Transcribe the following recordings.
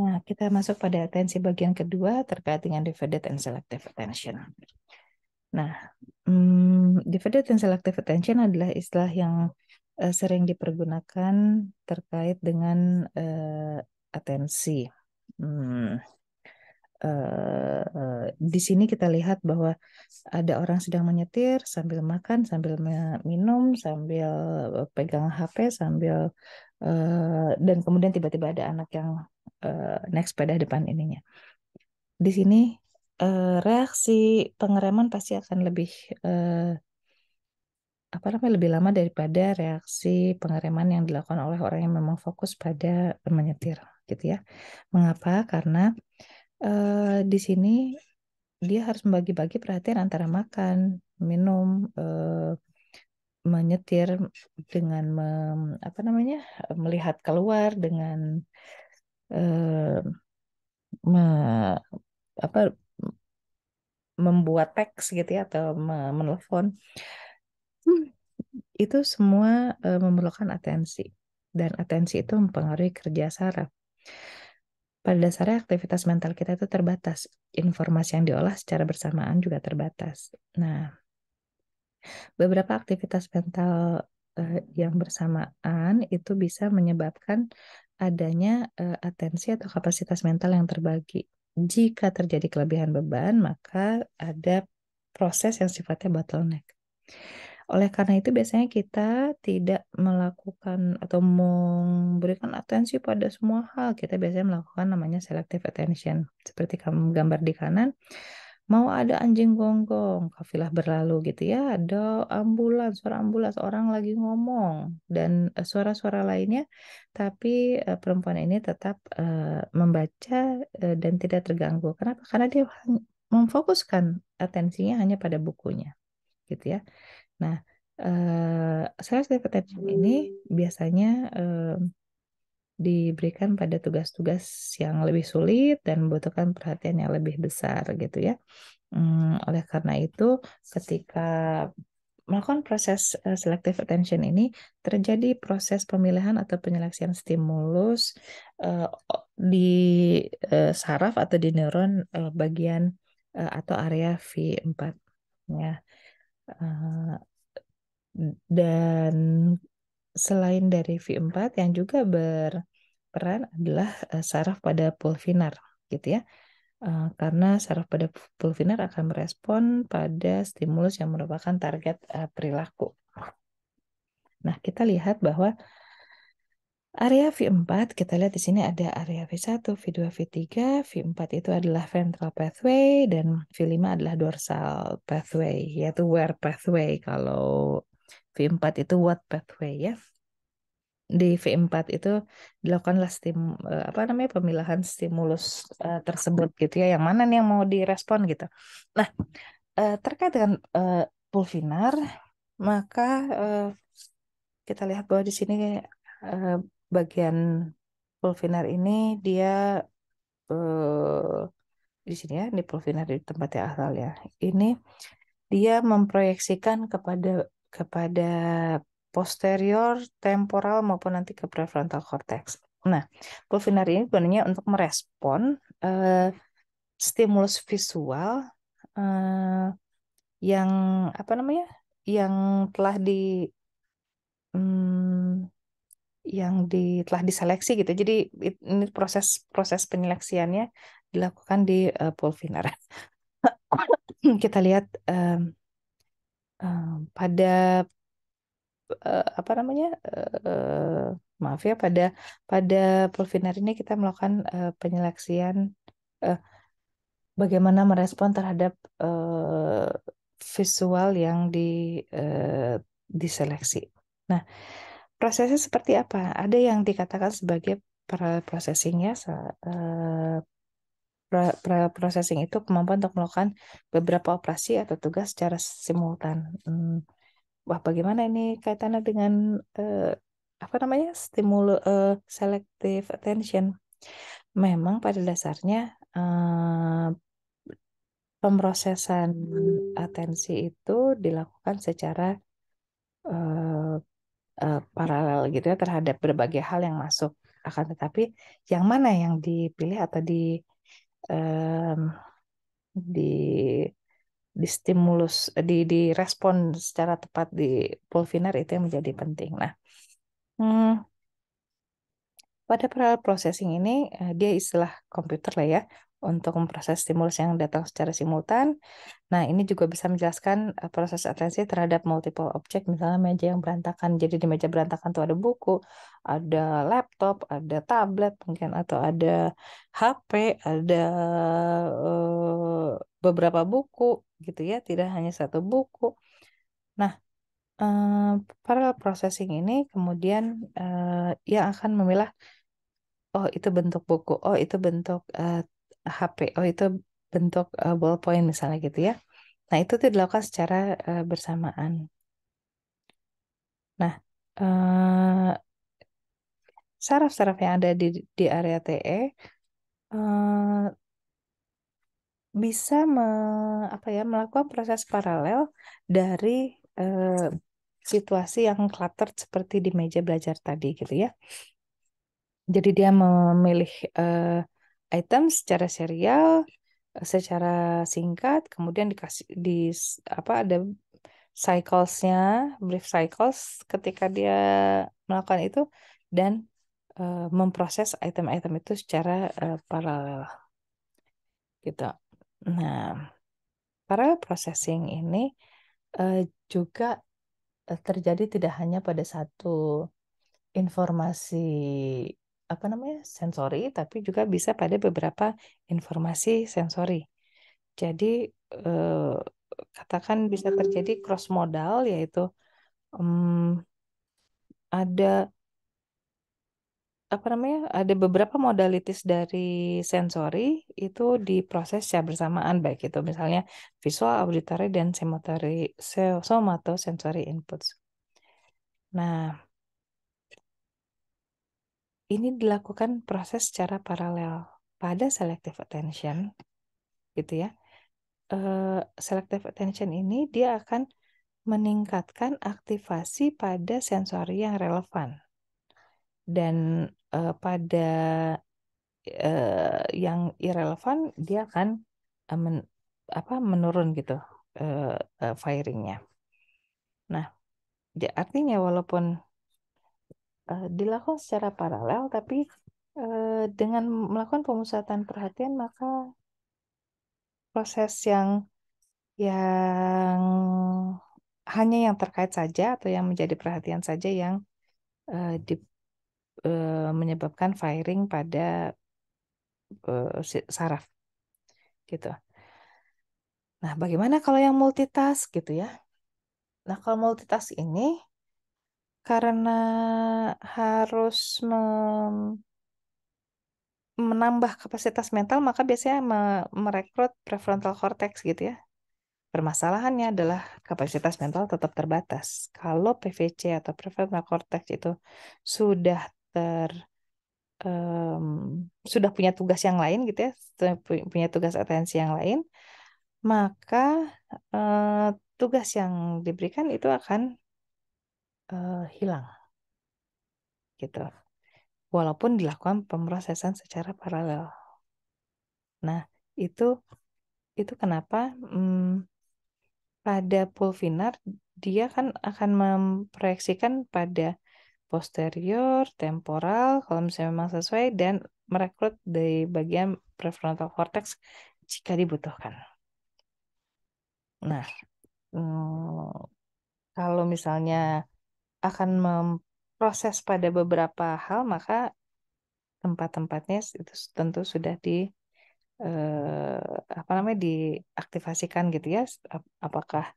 Nah, kita masuk pada atensi bagian kedua terkait dengan divided and selective attention. Nah, divided and selective attention adalah istilah yang sering dipergunakan terkait dengan atensi. Hmm, di sini kita lihat bahwa ada orang sedang menyetir sambil makan, sambil minum, sambil pegang HP, sambil dan kemudian tiba-tiba ada anak yang naik sepeda depan ininya. Di sini reaksi pengereman pasti akan lebih lebih lama daripada reaksi pengereman yang dilakukan oleh orang yang memang fokus pada menyetir, gitu ya. Mengapa? Karena di sini dia harus membagi-bagi perhatian antara makan, minum, menyetir dengan melihat keluar, dengan eh, me- apa membuat teks gitu ya, atau menelpon. Itu semua memerlukan atensi, dan atensi itu mempengaruhi kerja saraf. Pada dasarnya aktivitas mental kita itu terbatas, informasi yang diolah secara bersamaan juga terbatas. Nah, beberapa aktivitas mental yang bersamaan itu bisa menyebabkan adanya atensi atau kapasitas mental yang terbagi. Jika terjadi kelebihan beban, maka ada proses yang sifatnya bottleneck. Oleh karena itu, biasanya kita tidak melakukan atau memberikan atensi pada semua hal. Kita biasanya melakukan namanya selective attention. Seperti kamu gambar di kanan, mau ada anjing gonggong, kafilah berlalu gitu ya, ada ambulans, suara ambulans, orang lagi ngomong, dan suara-suara lainnya, tapi perempuan ini tetap membaca dan tidak terganggu. Kenapa? Karena dia memfokuskan atensinya hanya pada bukunya, gitu ya. Nah, selective attention ini biasanya diberikan pada tugas-tugas yang lebih sulit dan membutuhkan perhatian yang lebih besar gitu ya. Oleh karena itu, ketika melakukan proses selective attention ini, terjadi proses pemilihan atau penyeleksian stimulus eh, di saraf atau di neuron bagian atau area V4 ya. Eh, dan selain dari V4, yang juga berperan adalah saraf pada pulvinar gitu ya. Karena saraf pada pulvinar akan merespon pada stimulus yang merupakan target perilaku. Nah, kita lihat bahwa area V4, kita lihat di sini ada area V1, V2, V3. V4 itu adalah ventral pathway dan V5 adalah dorsal pathway, yaitu wear pathway. Kalau V4 itu what pathway ya. Di V4 itu dilakukanlah pemilahan stimulus tersebut gitu ya, yang mana nih yang mau direspon gitu. Nah, terkait dengan pulvinar, maka kita lihat bahwa di sini eh, bagian pulvinar ini dia di sini ya, di pulvinar di tempatnya asal ya. Ini dia memproyeksikan kepada posterior, temporal maupun nanti ke prefrontal cortex. Nah, pulvinar ini gunanya untuk merespon stimulus visual eh, yang yang telah di hmm, telah diseleksi gitu. Jadi ini proses proses penyeleksiannya dilakukan di pulvinar. Kita lihat pada apa namanya maaf ya, pada pulvinar ini kita melakukan penyeleksian eh, bagaimana merespon terhadap visual yang diseleksi. Nah, prosesnya seperti apa? Ada yang dikatakan sebagai parallel processing ya. Processing itu kemampuan untuk melakukan beberapa operasi atau tugas secara simultan. Wah, bagaimana ini kaitannya dengan stimulus selective attention? Memang pada dasarnya pemrosesan atensi itu dilakukan secara paralel gitu ya, terhadap berbagai hal yang masuk. Akan tetapi yang mana yang dipilih atau em, di stimulus, direspon secara tepat di Pulvinar itu yang menjadi penting. Nah, hmm, pada parallel processing ini dia istilah komputer lah ya untuk memproses stimulus yang datang secara simultan. Nah, ini juga bisa menjelaskan proses atensi terhadap multiple objek, misalnya meja yang berantakan. Jadi di meja berantakan tuh ada buku, ada laptop, ada tablet mungkin, atau ada HP, ada beberapa buku gitu ya, tidak hanya satu buku. Nah, parallel processing ini kemudian yang akan memilah, oh itu bentuk buku, oh itu bentuk HP, oh itu bentuk ballpoint misalnya gitu ya. Nah, itu tuh dilakukan secara bersamaan. Nah, saraf-saraf yang ada di area TE eh, bisa apa ya, melakukan proses paralel dari eh, situasi yang cluttered seperti di meja belajar tadi gitu ya. Jadi dia memilih item secara serial, secara singkat, kemudian dikasih apa, ada cyclesnya, brief cycles ketika dia melakukan itu, dan memproses item-item itu secara paralel gitu. Nah, parallel processing ini eh, juga terjadi tidak hanya pada satu informasi, apa namanya, sensori, tapi juga bisa pada beberapa informasi sensori. Jadi eh, katakan bisa terjadi cross modal, yaitu ada, apa namanya, ada beberapa modalitis dari sensori itu diproses secara bersamaan, baik itu misalnya visual, auditory, dan somatosensory inputs. Nah, ini dilakukan proses secara paralel. Pada selective attention gitu ya, selective attention ini dia akan meningkatkan aktivasi pada sensori yang relevan, dan pada yang irrelevan dia akan apa, menurun gitu firingnya. Nah, artinya walaupun dilakukan secara paralel, tapi dengan melakukan pemusatan perhatian, maka proses yang hanya yang terkait saja atau yang menjadi perhatian saja yang menyebabkan firing pada saraf gitu. Nah, bagaimana kalau yang multitask gitu ya? Nah, kalau multitask ini karena harus menambah kapasitas mental, maka biasanya merekrut prefrontal cortex gitu ya. Permasalahannya adalah kapasitas mental tetap terbatas. Kalau PVC atau prefrontal cortex itu sudah ter sudah punya tugas yang lain gitu ya, punya tugas atensi yang lain, maka eh, tugas yang diberikan itu akan hilang gitu. Walaupun dilakukan pemrosesan secara paralel. Nah, itu itu kenapa pada pulvinar dia kan akan memproyeksikan pada posterior, temporal, kalau misalnya memang sesuai, dan merekrut dari bagian prefrontal cortex jika dibutuhkan. Nah, kalau misalnya akan memproses pada beberapa hal, maka tempat-tempatnya itu tentu sudah apa namanya, diaktifasikan gitu ya. Apakah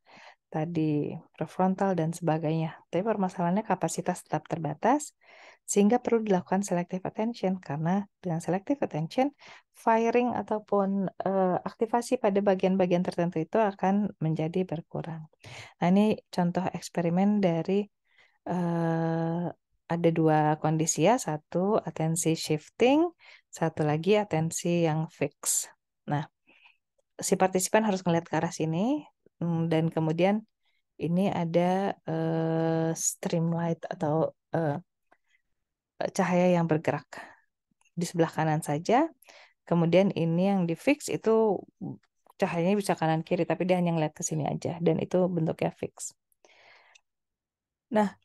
tadi prefrontal dan sebagainya. Tapi permasalahannya kapasitas tetap terbatas, sehingga perlu dilakukan selective attention, karena dengan selective attention, firing ataupun aktivasi pada bagian-bagian tertentu itu akan menjadi berkurang. Nah, ini contoh eksperimen dari eh, ada dua kondisi ya, satu atensi shifting, satu lagi atensi yang fix. Nah, si partisipan harus melihat ke arah sini, dan kemudian ini ada streamlight atau cahaya yang bergerak di sebelah kanan saja. Kemudian ini yang di fix itu cahayanya bisa kanan kiri, tapi dia hanya ngeliat ke sini aja, dan itu bentuknya fix. Nah,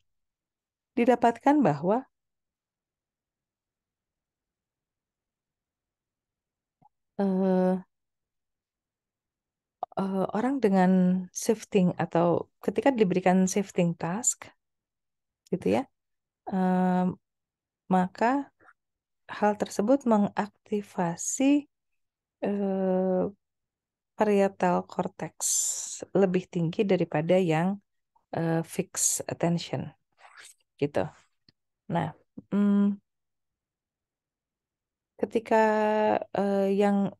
didapatkan bahwa eh, orang dengan shifting atau ketika diberikan shifting task, gitu ya, eh, maka hal tersebut mengaktifasi eh, parietal cortex lebih tinggi daripada yang fixed attention, gitu. Nah, mm, ketika yang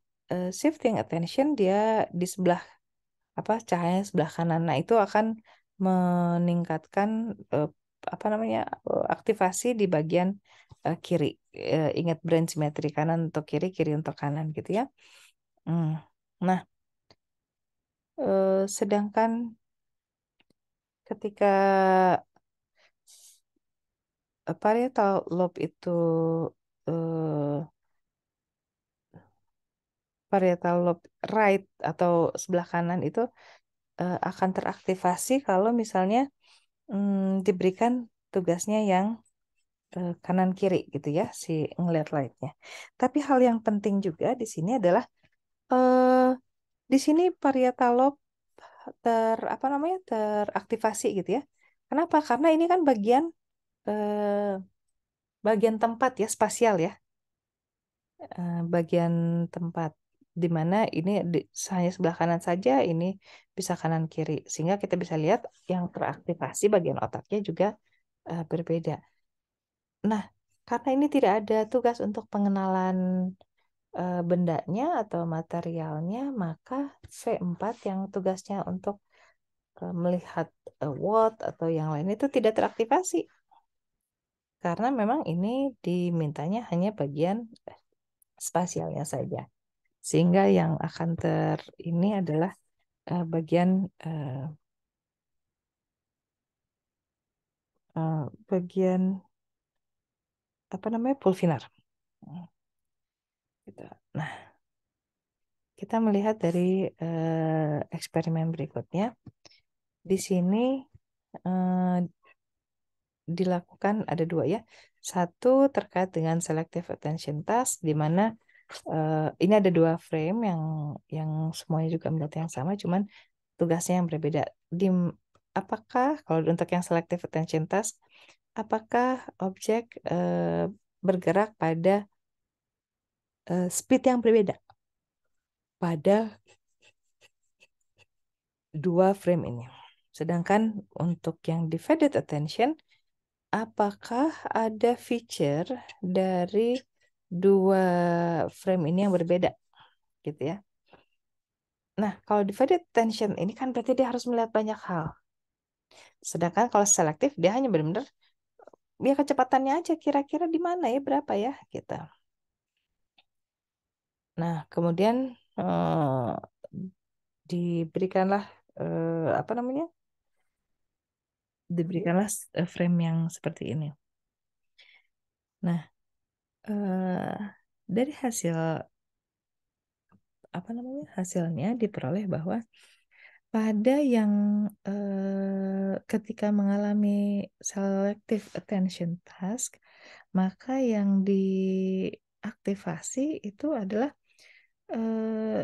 shifting attention dia di sebelah cahaya sebelah kanan, nah itu akan meningkatkan eh, namanya aktivasi di bagian kiri. Ingat brain symmetry, kanan untuk kiri, kiri untuk kanan, gitu ya. Hmm. Nah, sedangkan ketika parietal lobe itu eh, parietal lobe right atau sebelah kanan itu akan teraktivasi kalau misalnya diberikan tugasnya yang kanan kiri, gitu ya, si ngeliat lightnya. Tapi hal yang penting juga di sini adalah eh di sini parietal lobe teraktivasi, gitu ya. Kenapa? Karena ini kan bagian tempat ya, spasial ya. Bagian tempat di mana ini hanya sebelah kanan saja, ini bisa kanan kiri, sehingga kita bisa lihat yang teraktivasi bagian otaknya juga berbeda. Nah, karena ini tidak ada tugas untuk pengenalan bendanya atau materialnya, maka V4 yang tugasnya untuk melihat what atau yang lain itu tidak teraktivasi. Karena memang ini dimintanya hanya bagian spasialnya saja. Sehingga yang akan ini adalah bagian eh, bagian pulvinar. Gitu. Nah, kita melihat dari eksperimen berikutnya. Di sini eh, dilakukan ada dua ya. Satu terkait dengan selective attention task, di mana ini ada dua frame yang semuanya juga melihat yang sama, cuman tugasnya yang berbeda. Di apakah kalau untuk yang selective attention task, apakah objek bergerak pada speed yang berbeda pada dua frame ini. Sedangkan untuk yang divided attention, apakah ada feature dari dua frame ini yang berbeda, gitu ya. Nah, kalau divided attention ini kan berarti dia harus melihat banyak hal. Sedangkan kalau selektif dia hanya benar-benar ya kecepatannya aja, kira-kira di mana ya, berapa ya, gitu. Nah, kemudian diberikanlah eh, apa namanya? diberikanlah frame yang seperti ini. Nah, dari hasil hasilnya diperoleh bahwa pada yang ketika mengalami selective attention task, maka yang diaktifasi itu adalah eh,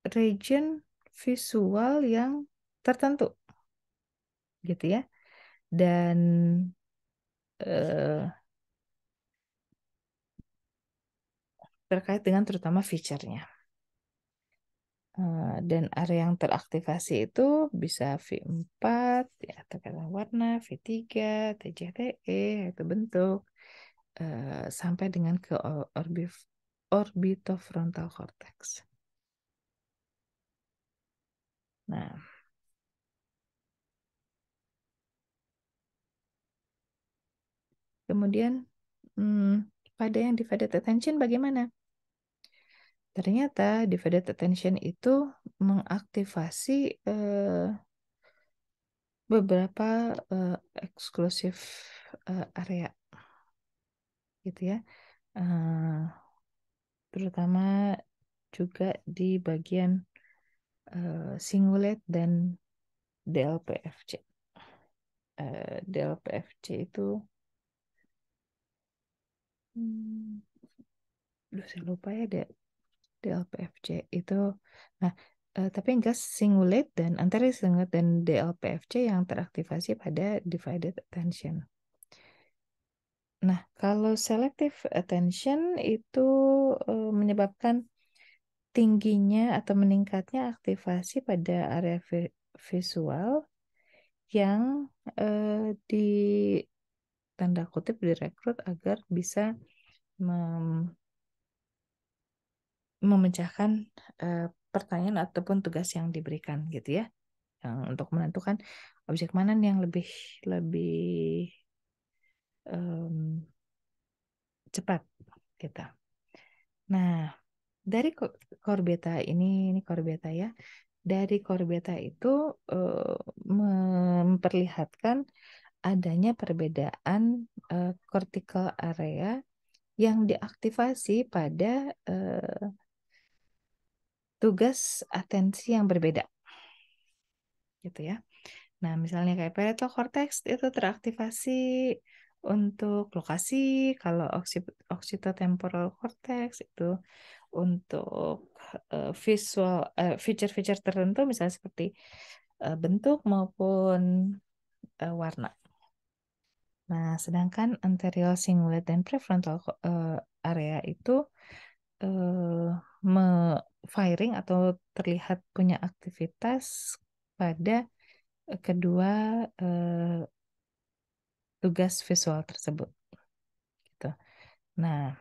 region visual yang tertentu, gitu ya. Dan eh, terkait dengan terutama feature-nya. Dan area yang teraktivasi itu bisa V4, ya, terkadang warna, V3, TJTE, itu bentuk, sampai dengan ke orbitofrontal cortex. Nah, kemudian pada yang divided attention bagaimana? Ternyata divided attention itu mengaktifasi beberapa eksklusif area. gitu ya. Terutama juga di bagian cingulate dan DLPFC. DLPFC itu, saya lupa ya DLPFC itu. Nah, tapi gas cingulate dan antara cingulate dan DLPFC yang teraktivasi pada divided attention. Nah, kalau selective attention itu menyebabkan tingginya atau meningkatnya aktivasi pada area visual yang di tanda kutip direkrut agar bisa memecahkan pertanyaan ataupun tugas yang diberikan gitu ya, yang untuk menentukan objek mana nih yang lebih lebih cepat gitu. Nah, dari core beta ini core beta ya. Dari core beta itu memperlihatkan adanya perbedaan cortical area yang diaktifasi pada tugas atensi yang berbeda gitu ya. Nah, misalnya kayak parietal cortex itu teraktivasi untuk lokasi, kalau occipitotemporal cortex itu untuk visual feature-feature tertentu misalnya seperti bentuk maupun warna. Nah, sedangkan anterior cingulate dan prefrontal area itu firing atau terlihat punya aktivitas pada kedua tugas visual tersebut. Gitu. Nah,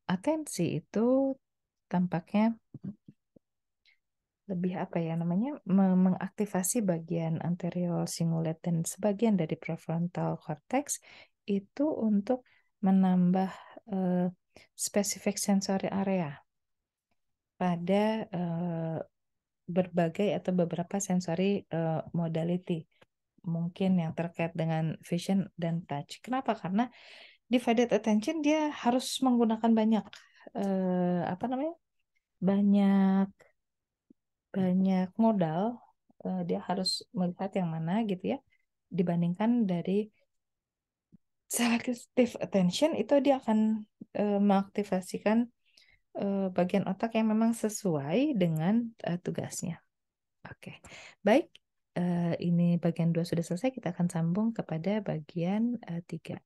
atensi itu tampaknya lebih apa ya namanya mengaktifasi bagian anterior cingulate dan sebagian dari prefrontal cortex itu untuk menambah spesifik sensory area pada berbagai atau beberapa sensory modality mungkin yang terkait dengan vision dan touch. Kenapa? Karena divided attention dia harus menggunakan banyak apa namanya banyak banyak modal, dia harus melihat yang mana gitu ya, dibandingkan dari selective attention itu dia akan mengaktifasikan bagian otak yang memang sesuai dengan tugasnya. Oke, baik. Ini bagian 2 sudah selesai, kita akan sambung kepada bagian 3.